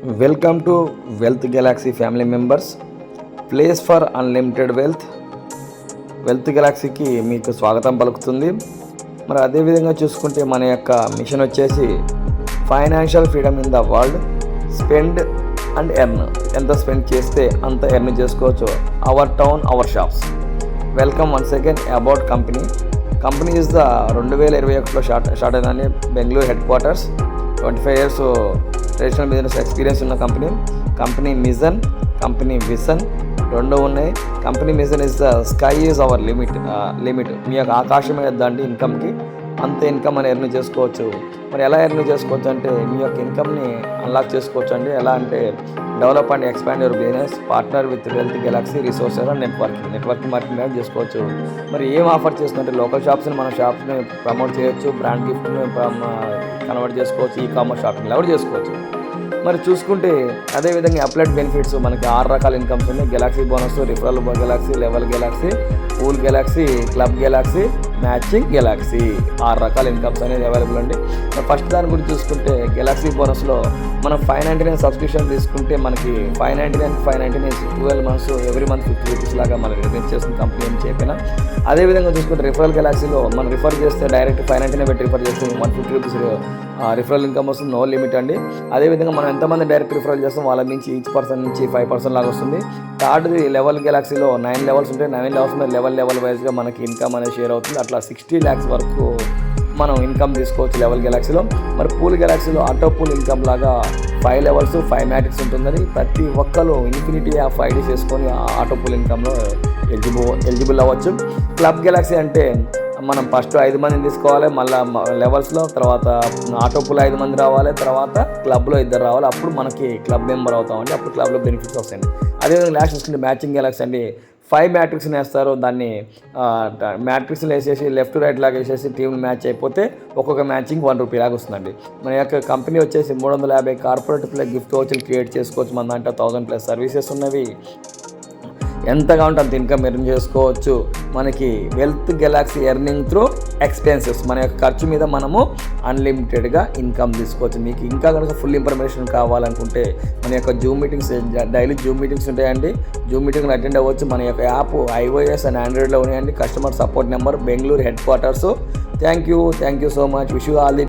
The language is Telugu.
Welcome to Wealth Galaxy family members. Place for Unlimited Wealth. Wealth గెలాక్సీకి మీకు స్వాగతం పలుకుతుంది. మరి అదేవిధంగా చూసుకుంటే మన యొక్క మిషన్ వచ్చేసి financial freedom in the world. Spend and earn. ఎంత స్పెండ్ చేస్తే అంత ఎర్న్ చేసుకోవచ్చు. Our town our shops. Welcome once again about company is the 2021లో స్టార్ట్ అయిందని Bengaluru headquarters. 25 years traditional business experience ఉన్న కంపెనీ మిషన్, కంపెనీ విజన్ రెండు ఉన్నాయి. Company mission is the sky is our limit. మీ యొక్క ఆకాశమే వద్దండి ఇన్కమ్కి, అంత ఇన్కమ్ అని ఎర్న్ చేసుకోవచ్చు. మరి ఎలా ఎర్న్ చేసుకోవచ్చు అంటే మీ యొక్క ఇన్కమ్ని అన్లాక్ చేసుకోవచ్చు అండి. ఎలా అంటే develop and expand your business, partner with wealth Galaxy resources and networking marketing చేసుకోవచ్చు. మరి ఏం ఆఫర్ చేస్తుందంటే లోకల్ షాప్స్ని మన షాప్ని ప్రమోట్ చేయొచ్చు, బ్రాండ్ గిఫ్ట్ని కన్వర్ట్ చేసుకోవచ్చు, ఈ కామర్స్ షాపింగ్ ఎవరు చేసుకోవచ్చు. మరి చూసుకుంటే అదేవిధంగా అప్లైడ్ బెనిఫిట్స్ మనకి 6 రకాల ఇన్కమ్స్ ఉన్నాయి. Galaxy bonus, referral Galaxy, level Galaxy, pool Galaxy, club Galaxy, matching Galaxy, 6 రకాల ఇన్కమ్స్ అనేది అవైలబుల్ అండి. ఫస్ట్ దాని గురించి చూసుకుంటే గెలాక్సీ బోనస్లో మనం 599 సబ్స్క్రిప్షన్ తీసుకుంటే మనకి 599 12 months ఎవ్రీ మంత్ 50 rupees లాగా మనకి రిలీజ్ చేసిన కంపెనీ ఏం చెప్పినా. అదేవిధంగా చూసుకుంటే రిఫరల్ గెలాక్సీలో మనం రిఫర్ చేస్తే డైరెక్ట్ 599 పెట్టి రిఫర్ చేస్తే 150 rupees రిఫరల్ ఇన్కమ్ వస్తుంది, నో లిమిట్ అండి. అదేవిధంగా మనం ఎంతమంది డైరెక్ట్ రిఫరల్ చేస్తాం వాళ్ళ నుంచి ఈచ్ పర్సన్ నుంచి 5% లాగా వస్తుంది. థర్డ్ది లెవెల్ గెలాక్సీలో 9 levels ఉంటాయి. 9 levels మీద లెవెల్ వైజ్గా మనకి ఇన్కమ్ అనేది షేర్ అవుతుంది. అట్లా 60 lakhs వరకు మనం ఇన్కమ్ తీసుకోవచ్చు లెవెల్ గెలాక్సీలో. మరి పూల్ గెలాక్సీలో ఆటో పూల్ ఇన్కమ్ లాగా 5 levels 5 మ్యాట్రిక్స్ ఉంటుందని ప్రతి ఒక్కరు ఇన్ఫినిటీ ఆఫ్ ఐడీస్ వేసుకొని ఆటో పూల్ ఇన్కమ్లో ఎలిజిబుల్ అవ్వచ్చు. క్లబ్ గెలాక్సీ అంటే మనం ఫస్ట్ 5 మందిని తీసుకోవాలి, మళ్ళీ లెవెల్స్లో తర్వాత ఆటో పూల్ 5 మంది రావాలి, తర్వాత క్లబ్లో 2 రావాలి, అప్పుడు మనకి క్లబ్ మెంబర్ అవుతామండి. అప్పుడు క్లబ్లో బెనిఫిట్స్ వస్తాయండి. అదేవిధంగా లాస్ట్ చూసుకుంటే మ్యాచింగ్ గెలాక్సీ అండి. 5 మ్యాట్రిక్స్ని వేస్తారు, దాన్ని మ్యాట్రిక్స్ని వేసేసి లెఫ్ట్ రైట్ లాగా వేసేసి టీంని మ్యాచ్ అయిపోతే ఒక్కొక్క మ్యాచింగ్ 1 rupee లాగా వస్తుందండి. మన యొక్క కంపెనీ వచ్చేసి 350 కార్పొరేట్ ప్లస్ గిఫ్ట్ వోచర్లు క్రియేట్ చేసుకోవచ్చు. మన దాంట్లో 1000+ సర్వీసెస్ ఉన్నవి. ఎంతగా ఉంటే అంత ఇన్కమ్ ఎర్న్ చేసుకోవచ్చు. మనకి wealth Galaxy earning through expenses, మన యొక్క ఖర్చు మీద మనము అన్లిమిటెడ్గా ఇన్కమ్ తీసుకోవచ్చు. మీకు ఇంకా కనుక ఫుల్ ఇన్ఫర్మేషన్ కావాలనుకుంటే మన యొక్క Zoom meetings, daily Zoom meetings ఉంటాయండి. జూమ్ మీటింగ్లు అటెండ్ అవ్వచ్చు. మన యొక్క యాప్ iOS అండ్ ఆండ్రాయిడ్లో ఉన్నాయండి. Customer support number Bengaluru head quarters. Thank you so much. Wish you all the